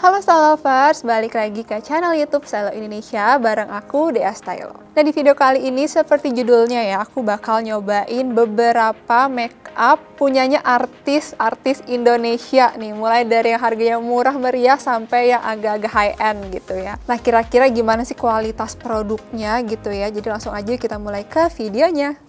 Halo Style Lovers, balik lagi ke channel YouTube Stylo Indonesia bareng aku Dea Stylo. Nah di video kali ini seperti judulnya ya, aku bakal nyobain beberapa makeup punyanya artis Indonesia nih, mulai dari yang harganya murah meriah sampai yang agak-agak high end gitu ya. Nah kira-kira gimana sih kualitas produknya gitu ya, jadi langsung aja kita mulai ke videonya.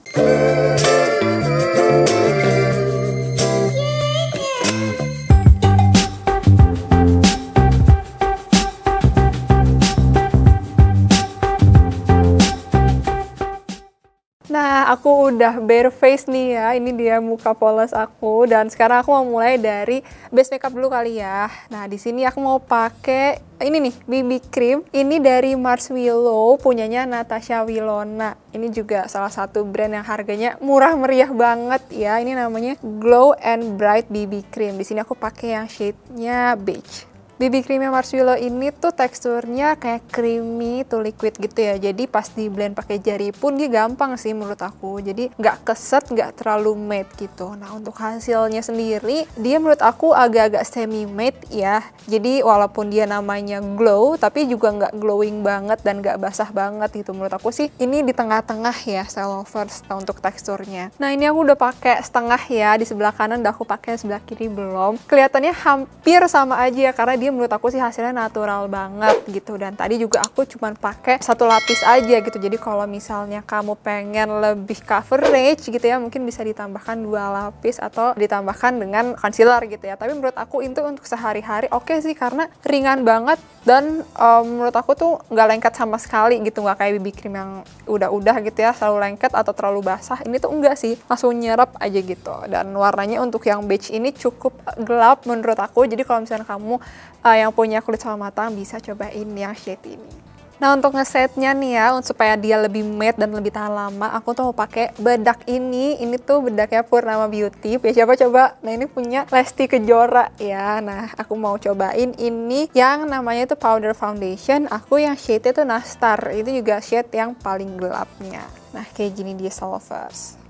Nah, aku udah bare face nih ya. Ini dia muka polos aku dan sekarang aku mau mulai dari base makeup dulu kali ya. Nah, di sini aku mau pakai ini nih, BB cream. Ini dari Mars Willow, punyanya Natasha Wilona. Ini juga salah satu brand yang harganya murah meriah banget ya. Ini namanya Glow and Bright BB cream. Di sini aku pakai yang shade-nya beige. BB creamnya Mars Willow ini tuh teksturnya kayak creamy to liquid gitu ya. Jadi pas di blend pakai jari pun dia gampang sih menurut aku. Jadi nggak keset, nggak terlalu matte gitu. Nah untuk hasilnya sendiri, dia menurut aku agak-agak semi matte ya. Jadi walaupun dia namanya glow, tapi juga nggak glowing banget dan nggak basah banget gitu. Menurut aku sih ini di tengah-tengah ya Style Lovers untuk teksturnya. Nah ini aku udah pakai setengah ya. Di sebelah kanan udah aku pakai, sebelah kiri belum. Kelihatannya hampir sama aja ya karena dia menurut aku sih hasilnya natural banget gitu. Dan tadi juga aku cuman pakai satu lapis aja gitu. Jadi kalau misalnya kamu pengen lebih coverage gitu ya, mungkin bisa ditambahkan 2 lapis atau ditambahkan dengan concealer gitu ya. Tapi menurut aku itu untuk sehari-hari oke sih karena ringan banget dan menurut aku tuh nggak lengket sama sekali gitu, nggak kayak BB cream yang udah gitu ya selalu lengket atau terlalu basah. Ini tuh enggak sih, langsung nyerap aja gitu. Dan warnanya untuk yang beige ini cukup gelap menurut aku. Jadi kalau misalnya kamu yang punya kulit sawo matang bisa cobain yang shade ini. Nah untuk ngesetnya nih ya, supaya dia lebih matte dan lebih tahan lama, aku tuh mau pakai bedak ini. Ini tuh bedaknya Purnama Beauty. Ya siapa coba? Nah ini punya Lesti Kejora ya. Nah aku mau cobain ini yang namanya tuh powder foundation. Aku yang shade-nya tuh Nastar. Itu juga shade yang paling gelapnya. Nah kayak gini dia Style Lovers.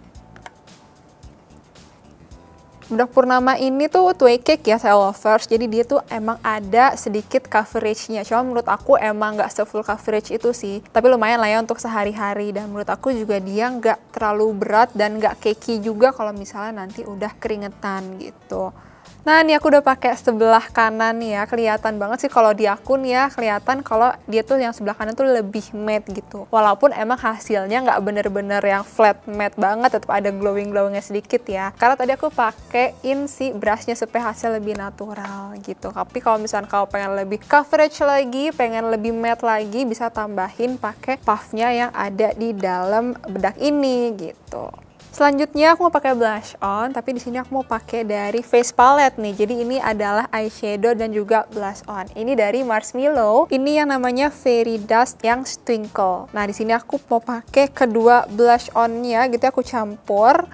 Bedak Purnama ini tuh tway cake ya Style Lovers, jadi dia tuh emang ada sedikit coveragenya. Cuma menurut aku emang nggak se-full coverage itu sih, tapi lumayan lah ya untuk sehari-hari. Dan menurut aku juga dia nggak terlalu berat dan nggak cakey juga kalau misalnya nanti udah keringetan gitu. Nah ini aku udah pakai sebelah kanan nih ya, kelihatan banget sih kalau di akun ya, kelihatan kalau dia tuh yang sebelah kanan tuh lebih matte gitu. Walaupun emang hasilnya nggak bener-bener yang flat matte banget, tetap ada glowing-glowingnya sedikit ya. Karena tadi aku pakein si brushnya supaya hasil lebih natural gitu. Tapi kalau misalnya kamu pengen lebih coverage lagi, pengen lebih matte lagi, bisa tambahin pakai puffnya yang ada di dalam bedak ini gitu. Selanjutnya aku mau pakai blush on, tapi di sini aku mau pakai dari face palette nih. Jadi ini adalah eyeshadow dan juga blush on. Ini dari Mars Willow. Ini yang namanya Fairy Dust yang Twinkle. Nah di sini aku mau pakai kedua blush onnya, gitu aku campur.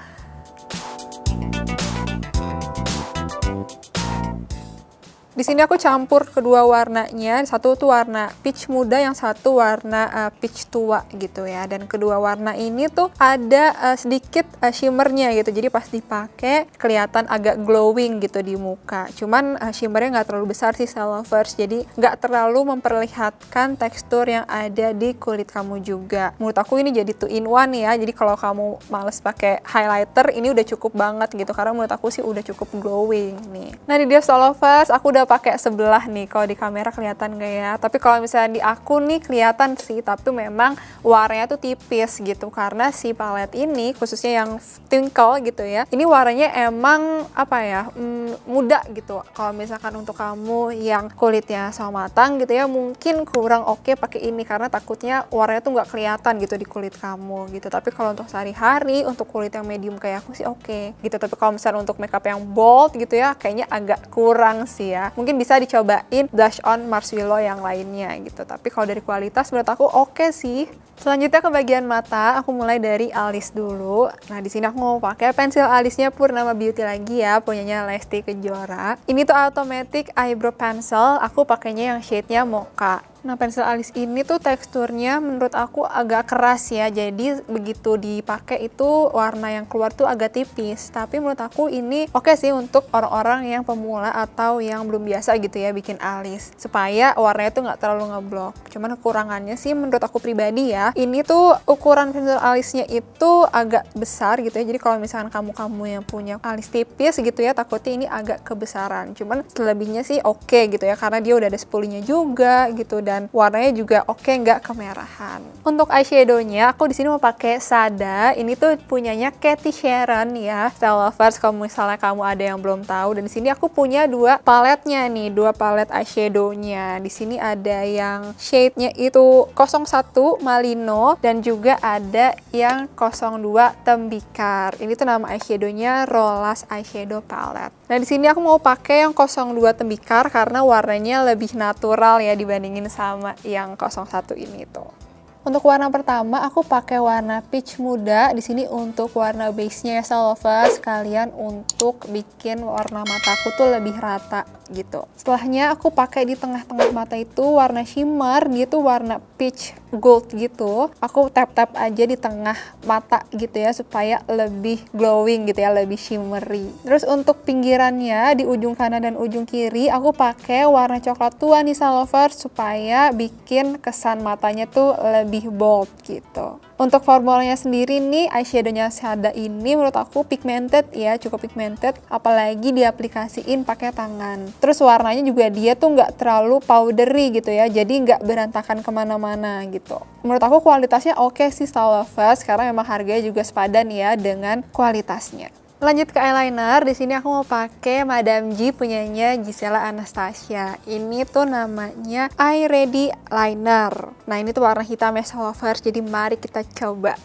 Di sini aku campur kedua warnanya, satu tuh warna peach muda, yang satu warna peach tua gitu ya. Dan kedua warna ini tuh ada sedikit shimmernya gitu, jadi pas dipakai kelihatan agak glowing gitu di muka. Cuman shimmernya nggak terlalu besar sih Style Lovers, jadi nggak terlalu memperlihatkan tekstur yang ada di kulit kamu juga. Menurut aku ini jadi 2 in 1 ya, jadi kalau kamu males pakai highlighter ini udah cukup banget gitu, karena menurut aku sih udah cukup glowing nih. Nah ini dia Style Lovers, aku udah pakai sebelah nih, kalau di kamera kelihatan gak ya? Tapi kalau misalnya di akun nih kelihatan sih, tapi memang warnanya tuh tipis gitu karena si palet ini khususnya yang Twinkle gitu ya. Ini warnanya emang apa ya? Muda gitu. Kalau misalkan untuk kamu yang kulitnya sawo matang gitu ya, mungkin kurang oke pakai ini karena takutnya warnanya tuh nggak kelihatan gitu di kulit kamu gitu. Tapi kalau untuk sehari-hari, untuk kulit yang medium kayak aku sih oke gitu. Tapi kalau misalnya untuk makeup yang bold gitu ya, kayaknya agak kurang sih ya. Mungkin bisa dicobain blush on Mars Willow yang lainnya gitu. Tapi kalau dari kualitas menurut aku oke sih. Selanjutnya ke bagian mata, aku mulai dari alis dulu. Nah, di sini aku mau pakai pensil alisnya Purnama Beauty lagi ya, punyanya Lesti Kejora. Ini tuh automatic eyebrow pencil, aku pakainya yang shade-nya mocha. Nah, pensil alis ini tuh teksturnya menurut aku agak keras ya. Jadi begitu dipakai itu warna yang keluar tuh agak tipis. Tapi menurut aku ini oke sih untuk orang-orang yang pemula atau yang belum biasa gitu ya bikin alis. Supaya warnanya tuh nggak terlalu ngeblok. Cuman kekurangannya sih menurut aku pribadi ya. Ini tuh ukuran pensil alisnya itu agak besar gitu ya. Jadi kalau misalkan kamu yang punya alis tipis gitu ya, takutnya ini agak kebesaran. Cuman selebihnya sih oke gitu ya. Karena dia udah ada spulinya juga gitu. Dan warnanya juga oke, nggak kemerahan. Untuk eyeshadownya, aku di sini mau pakai Sada. Ini tuh punyanya Cathy Sharon ya, Style Lovers. Kalau misalnya kamu ada yang belum tahu, dan di sini aku punya dua paletnya nih, dua palet eyeshadownya. Di sini ada yang shade-nya itu 01 Malino dan juga ada yang 02 Tembikar. Ini tuh nama eyeshadownya Rolas Eyeshadow Palette. Nah, di sini aku mau pakai yang 02 Tembikar karena warnanya lebih natural ya dibandingin sama yang 01 ini tuh. Untuk warna pertama aku pakai warna peach muda. Di sini untuk warna base-nya ya Style Lovers, sekalian untuk bikin warna mataku tuh lebih rata gitu. Setelahnya aku pakai di tengah-tengah mata itu warna shimmer, dia tuh warna peach gold gitu. Aku tap-tap aja di tengah mata gitu ya supaya lebih glowing gitu ya, lebih shimmery. Terus untuk pinggirannya di ujung kanan dan ujung kiri aku pakai warna coklat tua nih Style Lovers supaya bikin kesan matanya tuh lebih bold gitu. Untuk formulanya sendiri nih, eyeshadownya Sada ini menurut aku pigmented ya, cukup pigmented, apalagi diaplikasiin pakai tangan. Terus warnanya juga dia tuh nggak terlalu powdery gitu ya, jadi nggak berantakan kemana-mana gitu. Menurut aku kualitasnya oke sih Style Lovers, karena memang harganya juga sepadan ya dengan kualitasnya. Lanjut ke eyeliner, di sini aku mau pakai Madame G punyanya Gisela Anastasia. Ini tuh namanya Eye Ready Liner. Nah, ini tuh warna hitam ya Style Lovers, jadi mari kita coba.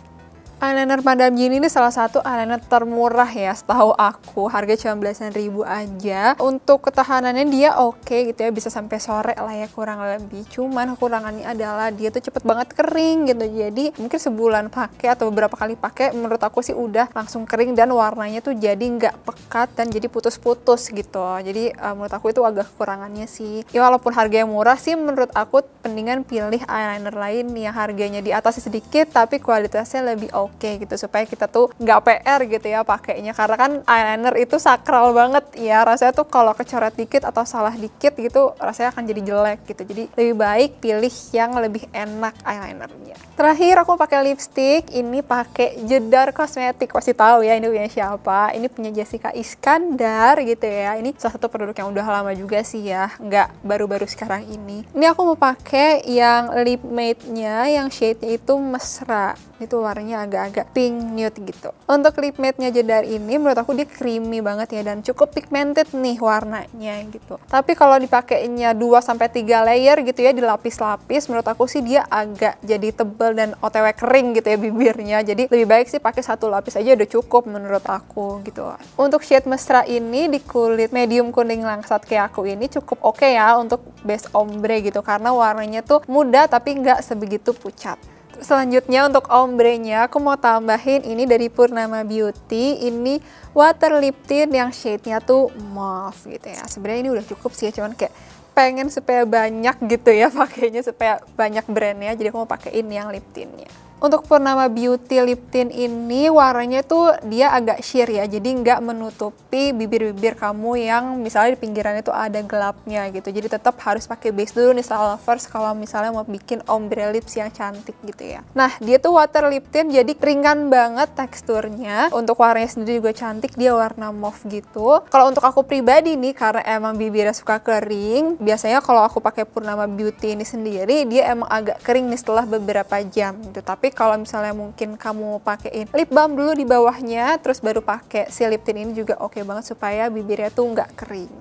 Eyeliner Madame G ini salah satu eyeliner termurah ya setahu aku, harga cuma belasan ribu aja. Untuk ketahanannya dia oke gitu ya, bisa sampai sore lah ya kurang lebih. Cuman kekurangannya adalah dia tuh cepet banget kering gitu, jadi mungkin sebulan pakai atau beberapa kali pakai menurut aku sih udah langsung kering dan warnanya tuh jadi nggak pekat dan jadi putus-putus gitu. Jadi menurut aku itu agak kekurangannya sih. Ya walaupun harganya murah sih, menurut aku mendingan pilih eyeliner lain yang harganya di atas sedikit tapi kualitasnya lebih oke gitu, supaya kita tuh nggak PR gitu ya pakainya, karena kan eyeliner itu sakral banget ya, rasanya tuh kalau kecoret dikit atau salah dikit gitu rasanya akan jadi jelek gitu. Jadi lebih baik pilih yang lebih enak eyelinernya. Terakhir aku pakai lipstick, ini pakai Jedar Kosmetik, pasti tahu ya ini punya siapa. Ini punya Jessica Iskandar gitu ya. Ini salah satu produk yang udah lama juga sih ya, nggak baru-baru sekarang ini. Ini aku mau pakai yang lip matte-nya yang shade-nya itu mesra. Itu warnanya agak-agak pink nude gitu. Untuk lip matte-nya Jedar ini menurut aku dia creamy banget ya dan cukup pigmented nih warnanya gitu. Tapi kalau dipakainya 2-3 layer gitu ya, dilapis-lapis, menurut aku sih dia agak jadi tebal dan OTW kering gitu ya bibirnya. Jadi lebih baik sih pakai 1 lapis aja udah cukup menurut aku gitu. Untuk shade mesra ini di kulit medium kuning langsat kayak aku ini cukup oke ya untuk base ombre gitu, karena warnanya tuh muda tapi nggak sebegitu pucat. Selanjutnya untuk ombrenya aku mau tambahin ini dari Purnama Beauty, ini water lip tint yang shade-nya tuh mauve gitu ya. Sebenarnya ini udah cukup sih ya, cuman kayak pengen supaya banyak gitu ya pakainya, supaya banyak brandnya, jadi aku mau pakein yang lip tintnya. Untuk Purnama Beauty lip tint ini warnanya tuh dia agak sheer ya, jadi nggak menutupi bibir-bibir kamu yang misalnya di pinggirannya tuh ada gelapnya gitu. Jadi tetap harus pakai base dulu nih Style Lovers kalau misalnya mau bikin ombre lips yang cantik gitu ya. Nah, dia tuh water lip tint jadi ringan banget teksturnya. Untuk warnanya sendiri juga cantik, dia warna mauve gitu. Kalau untuk aku pribadi nih, karena emang bibirnya suka kering, biasanya kalau aku pakai Purnama Beauty ini sendiri, dia emang agak kering nih setelah beberapa jam gitu. Tapi kalau misalnya mungkin kamu pakein lip balm dulu di bawahnya, terus baru pakai si lip tint ini juga oke banget supaya bibirnya tuh nggak kering.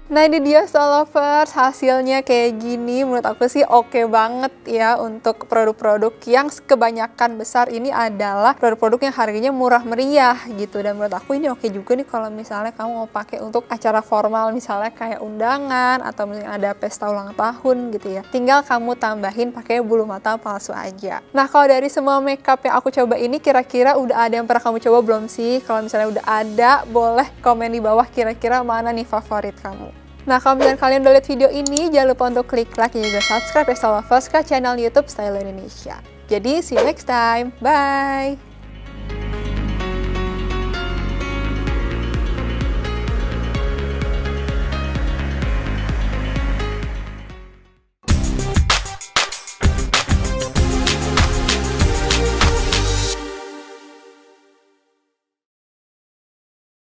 Nah, ini dia Style Lovers, hasilnya kayak gini. Menurut aku sih oke banget ya untuk produk-produk yang kebanyakan besar ini adalah produk-produk yang harganya murah meriah gitu. Dan menurut aku ini oke juga nih kalau misalnya kamu mau pakai untuk acara formal, misalnya kayak undangan atau misalnya ada pesta ulang tahun gitu ya. Tinggal kamu tambahin pakai bulu mata palsu aja. Nah, kalau dari semua makeup yang aku coba ini, kira-kira udah ada yang pernah kamu coba belum sih? Kalau misalnya udah ada, boleh komen di bawah kira-kira mana nih favorit kamu. Nah, kalau misalnya kalian udah lihat video ini, jangan lupa untuk klik like dan juga subscribe ya Stylovers ke channel YouTube Stylo Indonesia. Jadi, see you next time. Bye!